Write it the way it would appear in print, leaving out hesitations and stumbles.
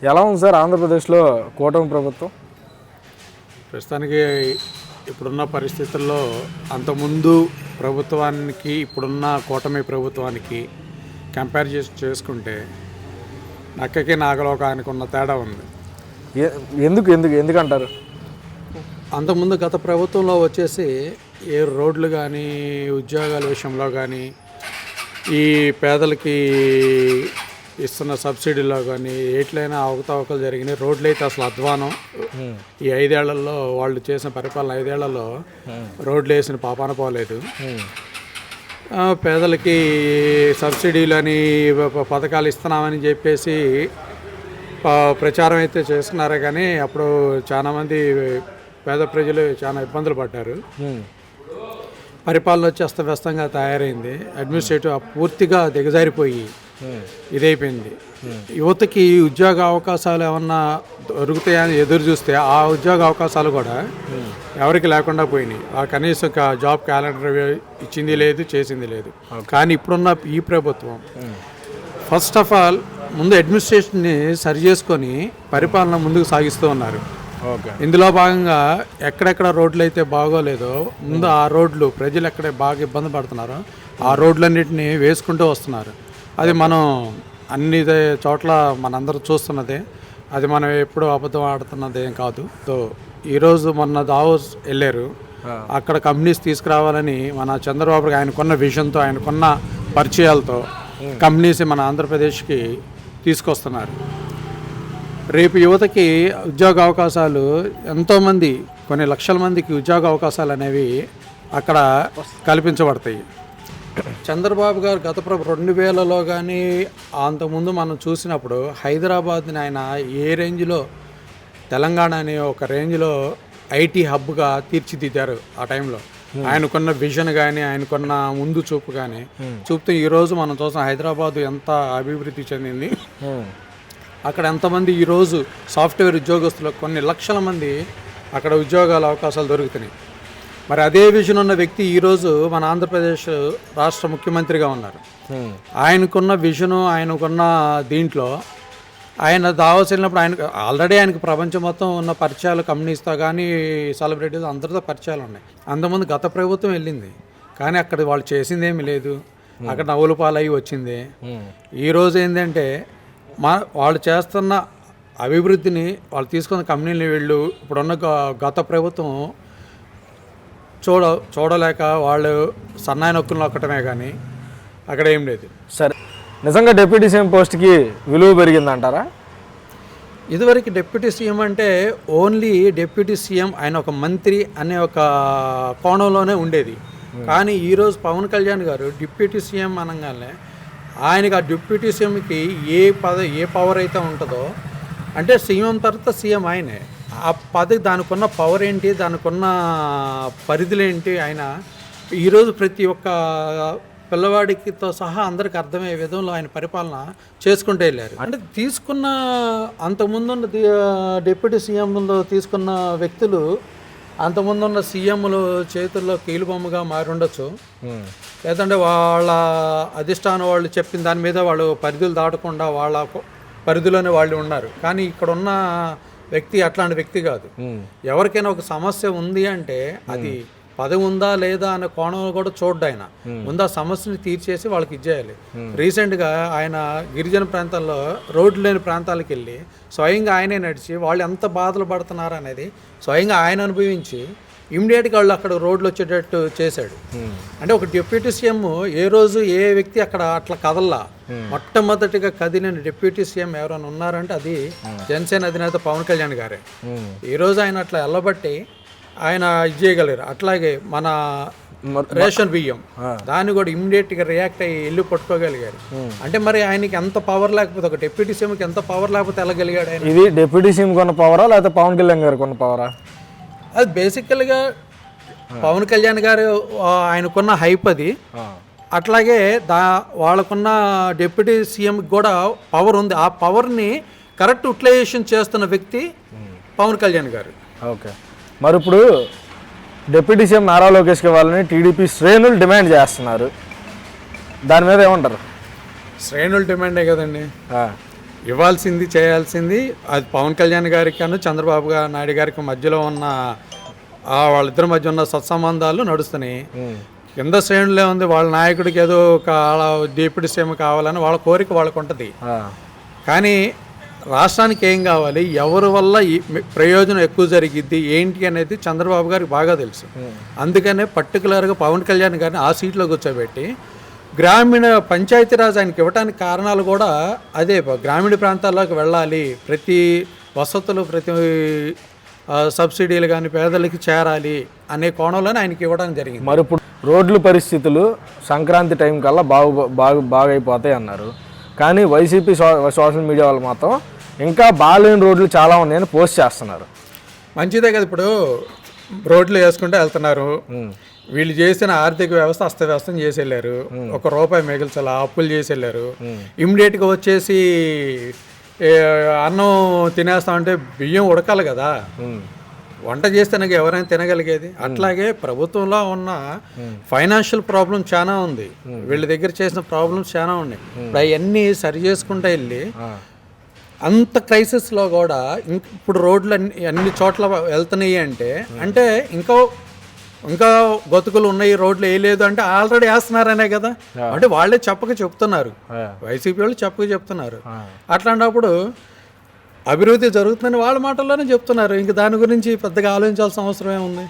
ఎలా ఉంది సార్ ఆంధ్రప్రదేశ్లో కూటమి ప్రభుత్వం? ప్రస్తుతానికి ఇప్పుడున్న పరిస్థితుల్లో అంతకుముందు ప్రభుత్వానికి ఇప్పుడున్న కూటమి ప్రభుత్వానికి కంపేర్ చేసుకుంటే నక్కకి నాగలోకానికి ఉన్న తేడా ఉంది. ఎందుకంటారు? అంతకుముందు గత ప్రభుత్వంలో వచ్చేసి ఏ రోడ్లు కానీ ఉద్యోగాల విషయంలో కానీ ఈ పేదలకి ఇస్తున్న సబ్సిడీలో కానీ ఎట్లయినా అవకతవకలు జరిగినాయి. రోడ్లు అయితే అసలు అధ్వానం. ఈ 5 ఏళ్లలో వాళ్ళు చేసిన పరిపాలన 5 ఏళ్లలో రోడ్లు వేసిన పాపాన పోలేదు. పేదలకి సబ్సిడీలు అని పథకాలు ఇస్తున్నామని చెప్పేసి ప్రచారం అయితే చేస్తున్నారే కానీ అప్పుడు చాలామంది పేద ప్రజలు చాలా ఇబ్బందులు పడ్డారు. పరిపాలన వచ్చి అస్తవ్యస్తంగా తయారైంది. అడ్మినిస్ట్రేటివ్ పూర్తిగా దిగజారిపోయి ఇదైపోయింది. యువతకి ఉద్యోగ అవకాశాలు ఏమన్నా దొరుకుతాయని ఎదురు చూస్తే ఆ ఉద్యోగ అవకాశాలు కూడా ఎవరికి లేకుండా పోయినాయి. ఆ కనీసం జాబ్ క్యాలెండర్ ఇచ్చింది లేదు, చేసింది లేదు. కానీ ఇప్పుడున్న ఈ ప్రభుత్వం ఫస్ట్ ఆఫ్ ఆల్ ముందు అడ్మినిస్ట్రేషన్ని సరి చేసుకొని పరిపాలన ముందుకు సాగిస్తూ ఉన్నారు. ఇందులో భాగంగా ఎక్కడెక్కడ రోడ్లు అయితే బాగోలేదో ముందు ఆ రోడ్లు ప్రజలు ఎక్కడ బాగా ఇబ్బంది పడుతున్నారో ఆ రోడ్లన్నింటినీ వేసుకుంటూ వస్తున్నారు. అది మనం అన్ని చోట్ల మనందరూ చూస్తున్నదే. అది మనం ఎప్పుడు అబద్ధం ఆడుతున్నది ఏం కాదు. సో ఈరోజు మొన్న దావోస్ వెళ్ళారు. అక్కడ కంపెనీస్ తీసుకురావాలని మన చంద్రబాబు ఆయనకున్న విజన్తో ఆయనకున్న పరిచయాలతో కంపెనీస్ మన ఆంధ్రప్రదేశ్కి తీసుకొస్తున్నారు. రేపు యువతకి ఉద్యోగ అవకాశాలు ఎంతోమంది కొన్ని లక్షల మందికి ఉద్యోగ అవకాశాలు అనేవి అక్కడ కల్పించబడతాయి. చంద్రబాబు గారు గత 2000లో కానీ అంతకుముందు మనం చూసినప్పుడు హైదరాబాద్ని ఆయన ఏ రేంజ్లో తెలంగాణ అనే ఒక రేంజ్లో ఐటీ హబ్గా తీర్చిదిద్దారు. ఆ టైంలో ఆయనకున్న విజన్ కానీ ఆయనకున్న ముందు చూపు కానీ చూపుతూ ఈరోజు మనం చూసిన హైదరాబాద్ ఎంత అభివృద్ధి చెందింది. అక్కడ ఎంతమంది ఈరోజు సాఫ్ట్వేర్ ఉద్యోగస్తులకు కొన్ని లక్షల మంది అక్కడ ఉద్యోగాల అవకాశాలు దొరుకుతున్నాయి. మరి అదే విజన్ ఉన్న వ్యక్తి ఈరోజు మన ఆంధ్రప్రదేశ్ రాష్ట్ర ముఖ్యమంత్రిగా ఉన్నారు. ఆయనకున్న విజను ఆయనకున్న దీంట్లో ఆయన దావోస్ వెళ్ళినప్పుడు ఆయనకు ప్రపంచం మొత్తం ఉన్న పరిచయాలు కంపెనీస్తో కానీ సెలబ్రిటీస్ అందరితో పరిచయాలు ఉన్నాయి. అంతకుముందు గత ప్రభుత్వం వెళ్ళింది కానీ అక్కడ వాళ్ళు చేసింది ఏమీ లేదు. అక్కడ నవ్వుల పాలయ్యి వచ్చింది. ఈరోజు ఏంటంటే వాళ్ళు చేస్తున్న అభివృద్ధిని వాళ్ళు తీసుకున్న కంపెనీలు వీళ్ళు ఇప్పుడున్న గత ప్రభుత్వం చూడలేక వాళ్ళు సన్నాయి నొక్కులు నొక్కటమే కానీ అక్కడ ఏం లేదు. సరే, నిజంగా డిప్యూటీ సీఎం పోస్ట్కి విలువ పెరిగిందంటారా? ఇదివరకు డిప్యూటీ సీఎం అంటే ఓన్లీ డిప్యూటీ సీఎం ఆయన ఒక మంత్రి అనే ఒక కోణంలోనే ఉండేది. కానీ ఈరోజు పవన్ కళ్యాణ్ గారు డిప్యూటీ సీఎం అనగానే ఆయనకి ఆ డిప్యూటీ సీఎంకి ఏ పవర్ అయితే ఉంటుందో అంటే సీఎం తర్వాత సీఎం ఆయనే. ఆ పదవి దానికున్న పవర్ ఏంటి, దానికున్న పరిధులేంటి, ఆయన ఈరోజు ప్రతి ఒక్క పిల్లవాడికితో సహా అందరికి అర్థమయ్యే విధంలో ఆయన పరిపాలన చేసుకుంటూ వెళ్ళారు. అంటే తీసుకున్న అంతకుముందున్న డిప్యూటీ సీఎంలో తీసుకున్న వ్యక్తులు అంతకుముందున్న సీఎంలు చేతుల్లో కీలుబొమ్మగా మారి ఉండొచ్చు. లేదంటే వాళ్ళ అధిష్టానం వాళ్ళు చెప్పిన దాని మీద వాళ్ళు పరిధులు దాటకుండా వాళ్ళ పరిధిలోనే వాళ్ళు ఉన్నారు. కానీ ఇక్కడ ఉన్న వ్యక్తి అట్లాంటి వ్యక్తి కాదు. ఎవరికైనా ఒక సమస్య ఉంది అంటే అది పదవి ఉందా లేదా అనే కోణంలో కూడా చూడ్డు. ఆయన ముందు ఆ సమస్యని తీర్చేసి వాళ్ళకి ఇచ్చేయాలి. రీసెంట్గా ఆయన గిరిజన ప్రాంతాల్లో రోడ్లు లేని ప్రాంతాలకు వెళ్ళి స్వయంగా ఆయనే నడిచి వాళ్ళు ఎంత బాధలు పడుతున్నారు అనేది స్వయంగా ఆయన అనుభవించి ఇమ్మీడియట్గా వాళ్ళు అక్కడ రోడ్లు వచ్చేటట్టు చేశాడు. అంటే ఒక డిప్యూటీ సీఎం ఏ రోజు ఏ వ్యక్తి అక్కడ అట్లా కదల్లా. మొట్టమొదటిగా కదిలిన డిప్యూటీ సీఎం ఎవరైనా ఉన్నారంటే అది జనసేన అధినేత పవన్ కళ్యాణ్ గారే. ఈరోజు ఆయన అట్లా వెళ్ళబట్టి ఆయన ఇది చేయగలిగారు. అట్లాగే మన రేషన్ బియ్యం దాన్ని కూడా ఇమ్మీడియట్గా రియాక్ట్ అయ్యి వెళ్ళి పట్టుకోగలిగారు. అంటే మరి ఆయనకి ఎంత పవర్ లేకపోతే ఒక డిప్యూటీ సీఎంకి ఎంత పవర్ లేకపోతే వెళ్ళగలిగాడు ఆయన? ఇది డిప్యూటీ సీఎం కొన్న పవరా లేకపోతే పవన్ కళ్యాణ్ గారు కొన్న పవరా? అది బేసికల్గా పవన్ కళ్యాణ్ గారు ఆయనకున్న హైప్ అది. అట్లాగే వాళ్ళకున్న డిప్యూటీ సీఎంకి కూడా పవర్ ఉంది. ఆ పవర్ని కరెక్ట్ యూటిలైజేషన్ చేస్తున్న వ్యక్తి పవన్ కళ్యాణ్ గారు. ఓకే, మరి ఇప్పుడు డిప్యూటీ సీఎం నారా లోకేష్కి ఇవ్వాలని టీడీపీ శ్రేణులు డిమాండ్ చేస్తున్నారు. దాని మీద ఏమంటారు? శ్రేణులు డిమాండే కదండి. ఇవ్వాల్సింది చేయాల్సింది అది పవన్ కళ్యాణ్ గారికి అను చంద్రబాబు నాయుడు గారికి మధ్యలో ఉన్న వాళ్ళిద్దరి మధ్య ఉన్న సత్సంబంధాలు నడుస్తున్నాయి. కింద శ్రేణులే ఉంది, వాళ్ళ నాయకుడికి ఏదో ఒక డిప్యూటీ సీఎం కావాలని వాళ్ళ కోరిక వాళ్ళకు ఉంటుంది. కానీ రాష్ట్రానికి ఏం కావాలి, ఎవరి వల్ల ప్రయోజనం ఎక్కువ జరిగిద్ది ఏంటి అనేది చంద్రబాబు గారికి బాగా తెలుసు. అందుకనే పర్టికులర్గా పవన్ కళ్యాణ్ గారిని ఆ సీట్లో కూర్చోబెట్టి గ్రామీణ పంచాయతీరాజ్ ఆయనకి ఇవ్వడానికి కారణాలు కూడా అదే. గ్రామీణ ప్రాంతాల్లోకి వెళ్ళాలి, ప్రతి వసతులు ప్రతి సబ్సిడీలు కానీ పేదలకి చేరాలి అనే కోణంలోనే ఆయనకి ఇవ్వడానికి జరిగింది. మరి ఇప్పుడు రోడ్ల పరిస్థితులు సంక్రాంతి టైం కల్లా బాగైపోతాయి అన్నారు. కానీ వైసీపీ సోషల్ మీడియా వాళ్ళు మాత్రం ఇంకా బాగాలేని రోడ్లు చాలా ఉన్నాయని పోస్ట్ చేస్తున్నారు. మంచిదే కదా, ఇప్పుడు రోడ్లు వేసుకుంటే వెళ్తున్నారు. వీళ్ళు చేసిన ఆర్థిక వ్యవస్థ అస్తవ్యస్తం చేసి వెళ్ళారు. ₹1 మిగిల్చాల అప్పులు చేసి వెళ్ళారు. ఇమ్మీడియట్గా వచ్చేసి అన్నం తినేస్తామంటే బియ్యం ఉడకాలి కదా, వంట చేస్తే నాకు ఎవరైనా తినగలిగేది. అట్లాగే ప్రభుత్వంలో ఉన్న ఫైనాన్షియల్ ప్రాబ్లం చాలా ఉంది, వీళ్ళ దగ్గర చేసిన ప్రాబ్లమ్స్ చాలా ఉన్నాయి. ఇప్పుడు అవన్నీ సరి చేసుకుంటూ వెళ్ళి అంత క్రైసిస్లో కూడా ఇప్పుడు రోడ్లు అన్ని చోట్ల వెళ్తున్నాయి అంటే ఇంకా గతుకులు ఉన్నాయి, రోడ్లు వేయలేదు అంటే ఆల్రెడీ వేస్తున్నారనే కదా. అంటే వాళ్ళే చెప్తున్నారు, వైసీపీ వాళ్ళు చెప్తున్నారు. అట్లాంటప్పుడు అభివృద్ధి జరుగుతుందని వాళ్ళ మాటల్లోనే చెప్తున్నారు. ఇంక దాని గురించి పెద్దగా ఆలోచించాల్సిన అవసరం ఏముంది?